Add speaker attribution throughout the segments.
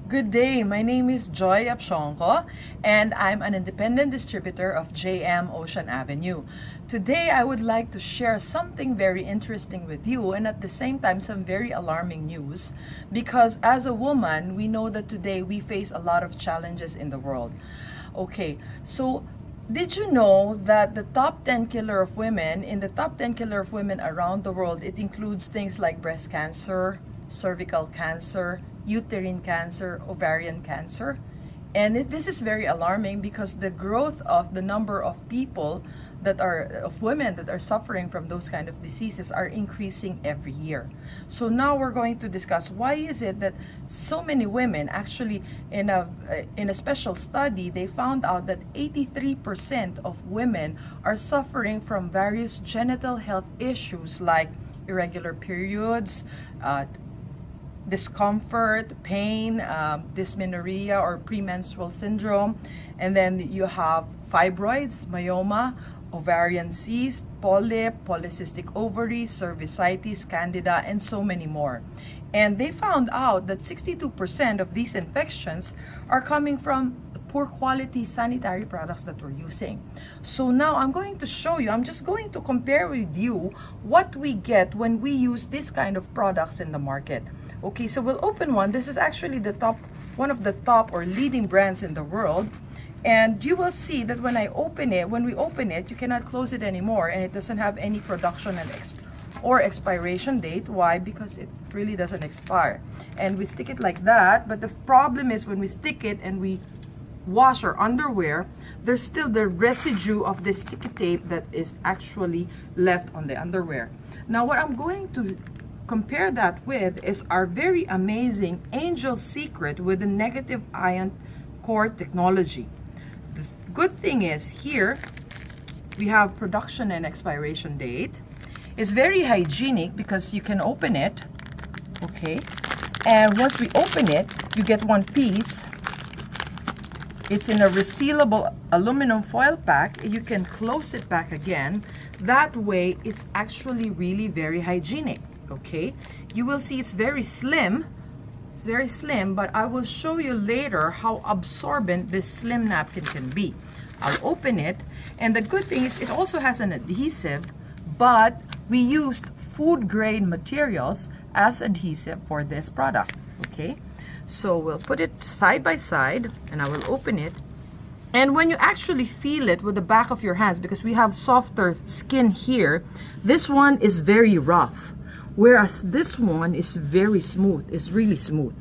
Speaker 1: Good day, my name is Joy Apshonko and I'm an independent distributor of JM Ocean Avenue. Today I would like to share something very interesting with you and at the same time some very alarming news, because as a woman we know that today we face a lot of challenges in the world. Okay, so did you know that the top 10 killer of women, in the top 10 killer of women around the world, it includes things like breast cancer, cervical cancer, uterine cancer, ovarian cancer. And this is very alarming because the growth of the number of people that are, of women that are suffering from those kind of diseases are increasing every year. So now we're going to discuss why is it that so many women, actually in a special study, they found out that 83% of women are suffering from various genital health issues like irregular periods, discomfort, pain, dysmenorrhea or premenstrual syndrome, and then you have fibroids, myoma, ovarian cyst, polyp, polycystic ovary, cervicitis, candida, and so many more. And they found out that 62% of these infections are coming from poor quality sanitary products that we're using. So now I'm going to show you, I'm just going to compare with you what we get when we use this kind of products in the market. Okay, so we'll open one. This is actually one of the top or leading brands in the world. And you will see that when we open it, you cannot close it anymore, and it doesn't have any production and expiration date. Why? Because it really doesn't expire. And we stick it like that, but the problem is when we stick it and we wash our underwear, there's still the residue of the sticky tape that is actually left on the underwear. Now what I'm going to compare that with is our very amazing Angel Secret with the negative ion core technology. The good thing is here we have production and expiration date. It's very hygienic because you can open it, okay, and once we open it you get one piece. It's in a resealable aluminum foil pack. You can close it back again. That way it's actually really very hygienic. Okay, you will see it's very slim. It's very slim, but I will show you later how absorbent this slim napkin can be. I'll open it, and the good thing is it also has an adhesive, but we used food grade materials as adhesive for this product. Okay, so we'll put it side by side and I will open it. And when you actually feel it with the back of your hands, because we have softer skin here, this one is very rough, whereas this one is very smooth. It's really smooth.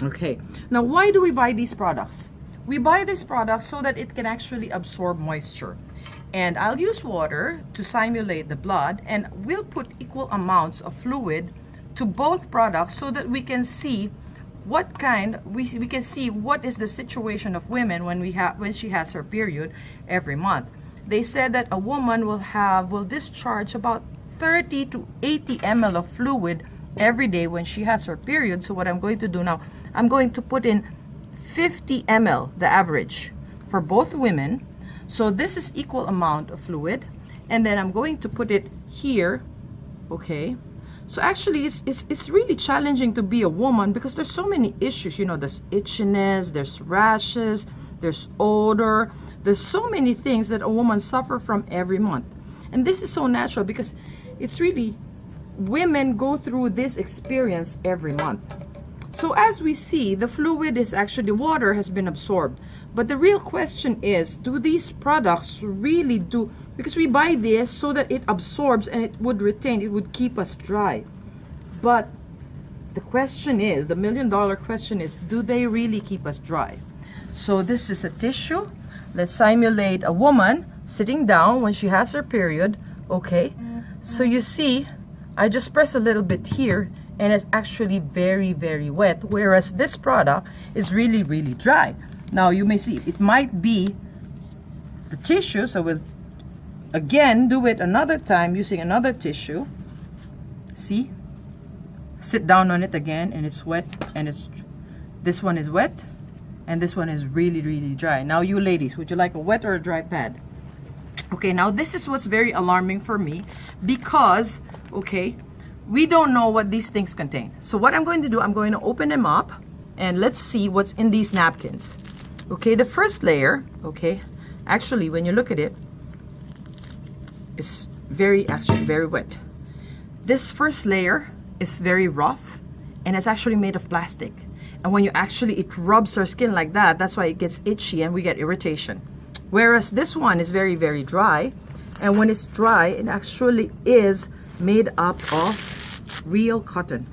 Speaker 1: Okay, now why do we buy these products? We buy these products so that it can actually absorb moisture. And I'll use water to simulate the blood, and we'll put equal amounts of fluid to both products so that we can see what kind, we can see what is the situation of women when she has her period every month. They said that a woman will discharge about 30 to 80 ml of fluid every day when she has her period. So what I'm going to do now, I'm going to put in 50 ml, the average for both women. So this is equal amount of fluid, and then I'm going to put it here. Okay, so actually it's really challenging to be a woman because there's so many issues. You know, there's itchiness, there's rashes, there's odor, there's so many things that a woman suffer from every month. And this is so natural because it's really, women go through this experience every month. So as we see, the fluid is actually, water has been absorbed. But the real question is, do these products really do, because we buy this so that it absorbs and it would retain, it would keep us dry. But the question is, the million-dollar question is, do they really keep us dry? So this is a tissue. Let's simulate a woman sitting down when she has her period. Okay, so you see, I just press a little bit here and it's actually very, very wet, whereas this product is really, really dry. Now you may see it might be the tissue, so we'll again do it another time using another tissue. See, sit down on it again and it's wet, and this one is wet and this one is really, really dry. Now you ladies, would you like a wet or a dry pad? Okay, now this is what's very alarming for me because, okay, we don't know what these things contain. So what I'm going to do, I'm going to open them up, and let's see what's in these napkins. Okay, the first layer, okay, actually when you look at it, it's actually very wet. This first layer is very rough, and it's actually made of plastic. And when it rubs our skin like that, that's why it gets itchy and we get irritation. Whereas this one is very, very dry. And when it's dry, it actually is made up of real cotton,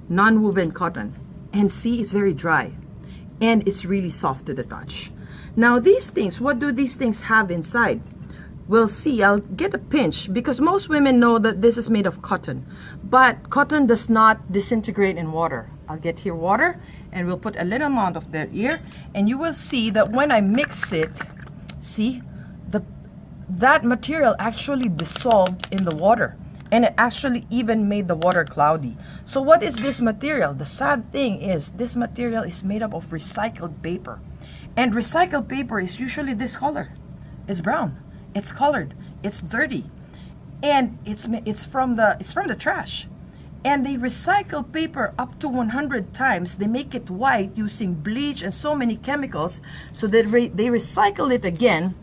Speaker 1: non-woven cotton. And see, it's very dry. And it's really soft to the touch. Now these things, what do these things have inside? We'll see. I'll get a pinch because most women know that this is made of cotton. But cotton does not disintegrate in water. I'll get here water and we'll put a little amount of that here. And you will see that when I mix it, see, that material actually dissolved in the water. And it actually even made the water cloudy. So what is this material? The sad thing is this material is made up of recycled paper. And recycled paper is usually this color. It's brown. It's colored. It's dirty. And it's from the trash. And they recycle paper up to 100 times. They make it white using bleach and so many chemicals. So that they recycle it again.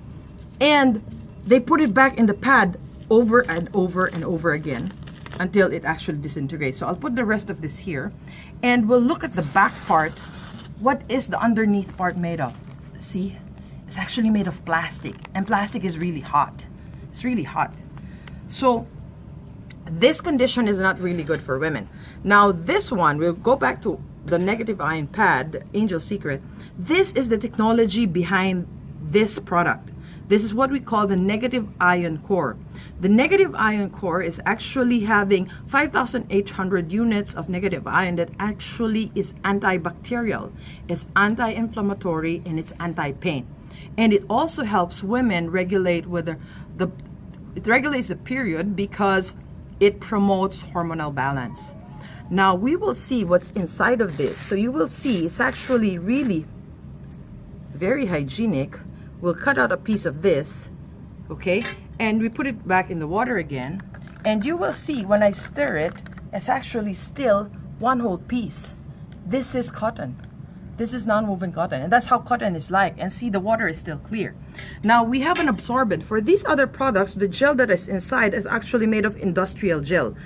Speaker 1: And they put it back in the pad over and over and over again until it actually disintegrates. So I'll put the rest of this here. And we'll look at the back part. What is the underneath part made of? See? It's actually made of plastic. And plastic is really hot. It's really hot. So this condition is not really good for women. Now this one, we'll go back to the negative ion pad, Angel Secret. This is the technology behind this product. This is what we call the negative ion core. The negative ion core is actually having 5,800 units of negative ion that actually is antibacterial. It's anti-inflammatory and it's anti-pain. And it also helps women regulate whether it regulates the period because it promotes hormonal balance. Now we will see what's inside of this. So you will see it's actually really very hygienic. We'll cut out a piece of this, okay? And we put it back in the water again. And you will see when I stir it, it's actually still one whole piece. This is cotton. This is non-woven cotton. And that's how cotton is like. And see, the water is still clear. Now, we have an absorbent. For these other products, the gel that is inside is actually made of industrial gel.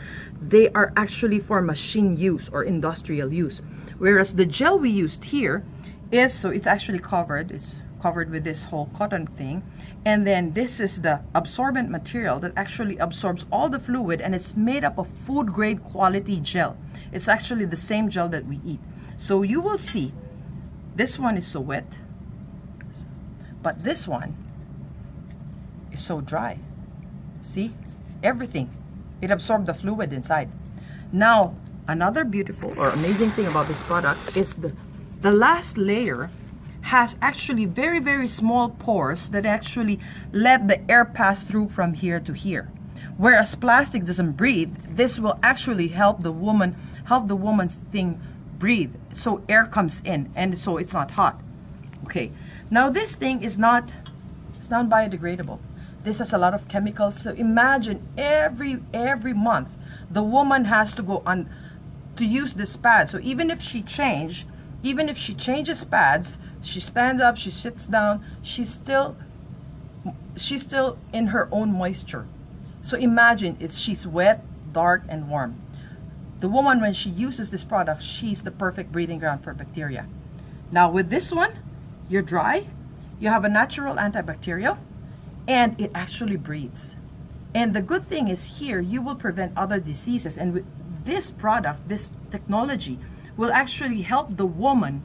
Speaker 1: They are actually for machine use or industrial use. Whereas the gel we used here is, so it's actually covered. It's covered with this whole cotton thing, and then this is the absorbent material that actually absorbs all the fluid, and it's made up of food grade quality gel. It's actually the same gel that we eat. So you will see this one is so wet, but this one is so dry. See, everything, it absorbed the fluid inside. Now another beautiful or amazing thing about this product is the last layer has actually very, very small pores that actually let the air pass through from here to here. Whereas plastic doesn't breathe, this will actually help the woman's thing breathe. So air comes in and so it's not hot. Okay. Now this thing it's non-biodegradable. This has a lot of chemicals. So imagine every month the woman has to go on to use this pad. So even if she changes pads, she stands up, she sits down, she's still in her own moisture. So imagine she's wet, dark, and warm. The woman, when she uses this product, she's the perfect breeding ground for bacteria. Now with this one, you're dry, you have a natural antibacterial, and it actually breathes. And the good thing is here, you will prevent other diseases. And with this product, this technology, will actually help the woman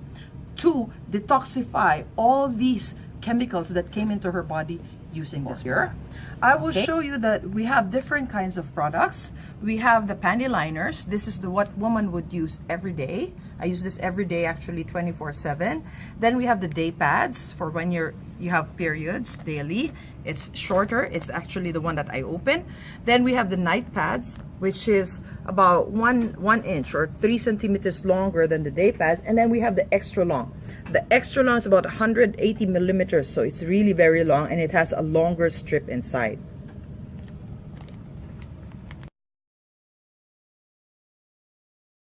Speaker 1: to detoxify all these chemicals that came into her body using this product. I will show you that we have different kinds of products. We have the panty liners. This is what woman would use every day. I use this every day, actually 24/7. Then we have the day pads for when you have periods daily. It's shorter. It's actually the one that I open. Then we have the night pads, which is about one inch or 3 centimeters longer than the day pads. And then we have the extra long. The extra long is about 180 millimeters, so it's really very long, and it has a longer strip inside.